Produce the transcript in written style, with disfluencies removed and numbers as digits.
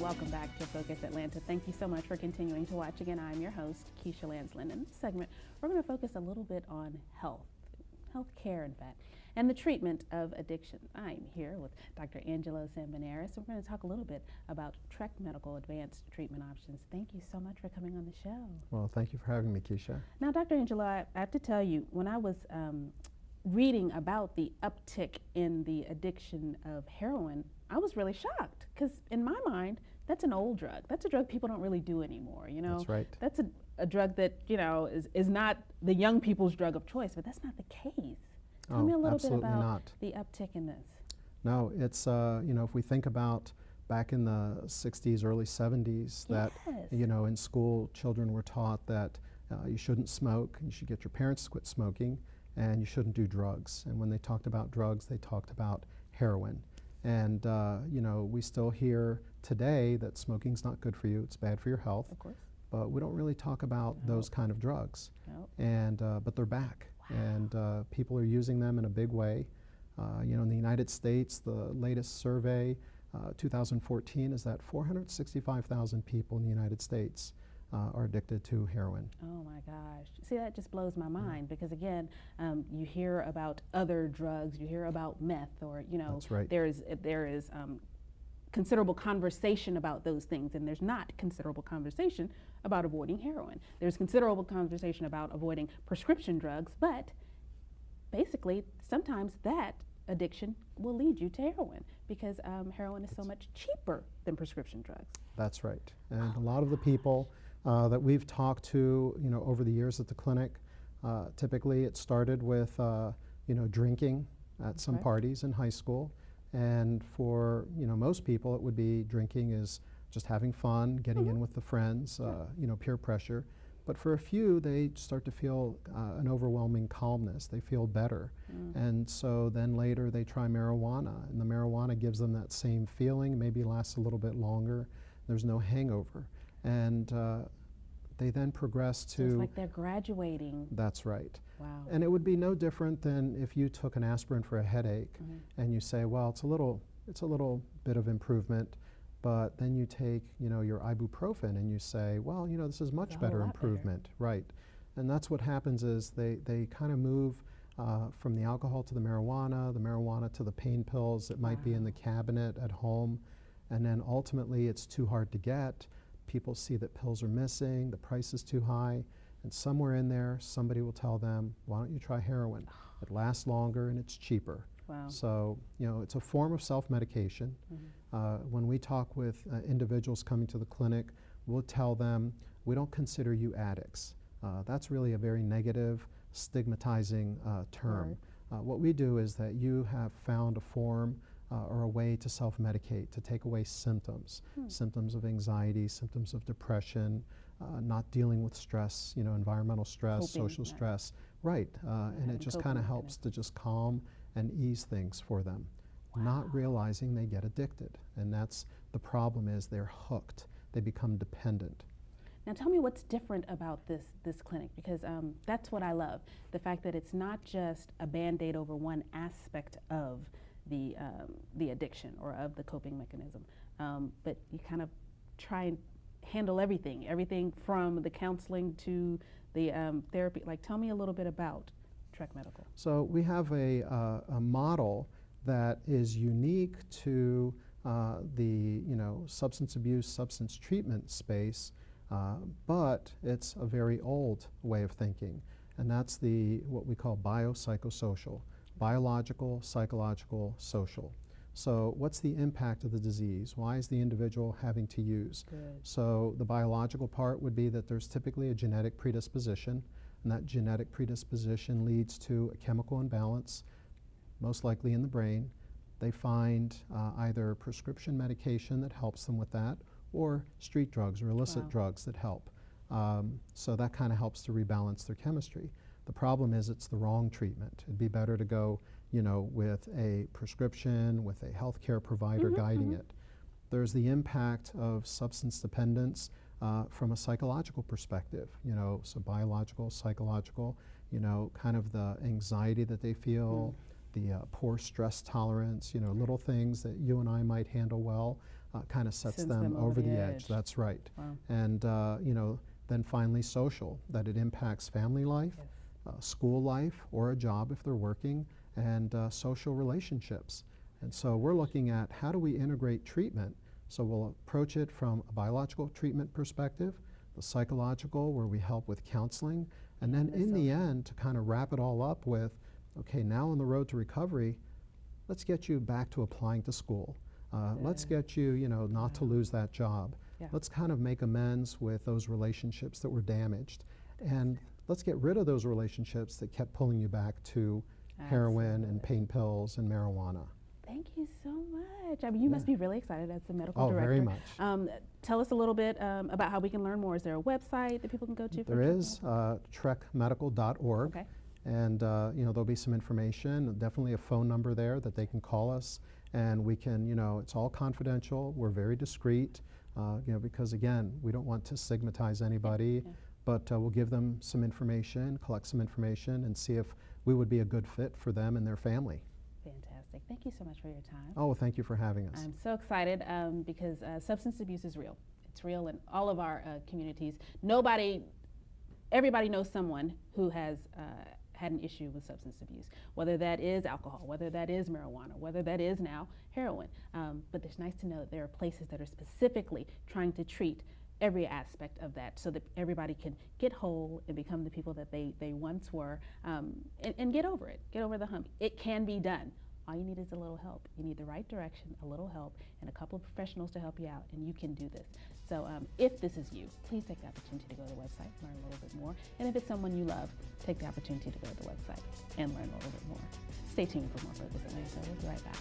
welcome back to Focus Atlanta. Thank you so much for continuing to watch. Again, I'm your host, Keisha Lancelin. In this segment, we're going to focus a little bit on health care, in fact, and the treatment of addiction. I'm here with Dr. Sambunaris. We're going to talk a little bit about Trek Medical Advanced Treatment Options. Thank you so much for coming on the show. Well, thank you for having me, Keisha. Now, Dr. Angelo, I have to tell you, when I was reading about the uptick in the addiction of heroin, I was really shocked because in my mind, that's an old drug. That's a drug people don't really do anymore, you know? That's right. That's a drug that, you know, is not the young people's drug of choice, but that's not the case. Tell me a little bit about the uptick in this. No, it's, you know, if we think about back in the 60s, early 70s, that, you know, in school, children were taught that you shouldn't smoke, you should get your parents to quit smoking, and you shouldn't do drugs. And when they talked about drugs, they talked about heroin. And, you know, we still hear today that smoking's not good for you, it's bad for your health. Of course. But we don't really talk about those kind of drugs. And, but they're back. Wow. And people are using them in a big way. You know, in the United States, the latest survey, 2014, is that 465,000 people in the United States are addicted to heroin. Oh my gosh. See, that just blows my mind because again, you hear about other drugs, you hear about meth, or, you know, That's right. there is considerable conversation about those things, and there's not considerable conversation about avoiding heroin. There's considerable conversation about avoiding prescription drugs, but basically sometimes that addiction will lead you to heroin because heroin is so much cheaper than prescription drugs. That's right. And a lot of the people that we've talked to, you know, over the years at the clinic, typically it started with, you know, drinking at some parties in high school. And for, you know, most people it would be drinking is just having fun, getting in with the friends, you know, peer pressure. But for a few, they start to feel an overwhelming calmness. They feel better. And so then later they try marijuana, and the marijuana gives them that same feeling, maybe lasts a little bit longer. There's no hangover. And they then progress to... So it's like they're graduating. That's right. Wow. And it would be no different than if you took an aspirin for a headache and you say, well, it's a little bit of improvement, but then you take, you know, your ibuprofen and you say, well, you know, this is much better improvement. Right. And that's what happens is they kind of move from the alcohol to the marijuana to the pain pills that might be in the cabinet at home, and then ultimately it's too hard to get. People see that pills are missing, the price is too high, and somewhere in there somebody will tell them, why don't you try heroin? It lasts longer and it's cheaper. Wow. So, you know, it's a form of self-medication. When we talk with individuals coming to the clinic, we'll tell them, we don't consider you addicts. That's really a very negative, stigmatizing term. What we do is that you have found a form or a way to self-medicate, to take away symptoms, symptoms of anxiety, symptoms of depression, not dealing with stress, you know, environmental stress, social stress. Right, and it just kind of helps to just calm and ease things for them, not realizing they get addicted. And that's the problem, is they're hooked. They become dependent. Now tell me what's different about this clinic, because that's what I love, the fact that it's not just a Band-Aid over one aspect of the addiction or of the coping mechanism, but you kind of try and handle everything from the counseling to the therapy. Like, tell me a little bit about Trek Medical. So we have a model that is unique to the, you know, substance abuse, substance treatment space, but it's a very old way of thinking, and that's what we call biopsychosocial. Biological, psychological, social. So what's the impact of the disease? Why is the individual having to use? So the biological part would be that there's typically a genetic predisposition, and that genetic predisposition leads to a chemical imbalance, most likely in the brain. They find either prescription medication that helps them with that, or street drugs or illicit drugs that help. So that kind of helps to rebalance their chemistry. The problem is it's the wrong treatment. It'd be better to go, you know, with a prescription, with a healthcare provider guiding it. There's the impact of substance dependence from a psychological perspective, you know, so biological, psychological, you know, kind of the anxiety that they feel, the poor stress tolerance, you know, little things that you and I might handle well, kind of sets Sends them over the edge. edge. That's right. Wow. And then finally social, that it impacts family life, Yes. school life, or a job if they're working, and social relationships. And so we're looking at how do we integrate treatment. So we'll approach it from a biological treatment perspective, the psychological, where we help with counseling, and then the in the social. end to kind of wrap it all up with, okay, now on the road to recovery, let's get you back to applying to school. Let's get you, not to lose that job. Yeah. Let's kind of make amends with those relationships that were damaged. And let's get rid of those relationships that kept pulling you back to heroin and Absolutely. pain pills and marijuana. Thank you so much. I mean, you must be really excited as the medical Oh, director. very much. Tell us a little bit about how we can learn more. Is there a website that people can go to? There is trekmedical.org. Okay. And there'll be some information, definitely a phone number there that they can call us, and we can, it's all confidential. We're very discreet, because again, we don't want to stigmatize anybody, Yeah. but we'll give them some information, collect some information, and see if we would be a good fit for them and their family. Fantastic. Thank you so much for your time. Oh, well, thank you for having us. I'm so excited because substance abuse is real. It's real in all of our communities. Everybody knows someone who has had an issue with substance abuse, whether that is alcohol, whether that is marijuana, whether that is now heroin. But it's nice to know that there are places that are specifically trying to treat every aspect of that so that everybody can get whole and become the people that they once were, and get over it, get over the hump. It can be done. All you need is a little help. You need the right direction, a little help, and a couple of professionals to help you out, and you can do this. So if this is you, please take the opportunity to go to the website, learn a little bit more. And if it's someone you love, take the opportunity to go to the website and learn a little bit more. Stay tuned for more Focus Atlanta. We'll be right back.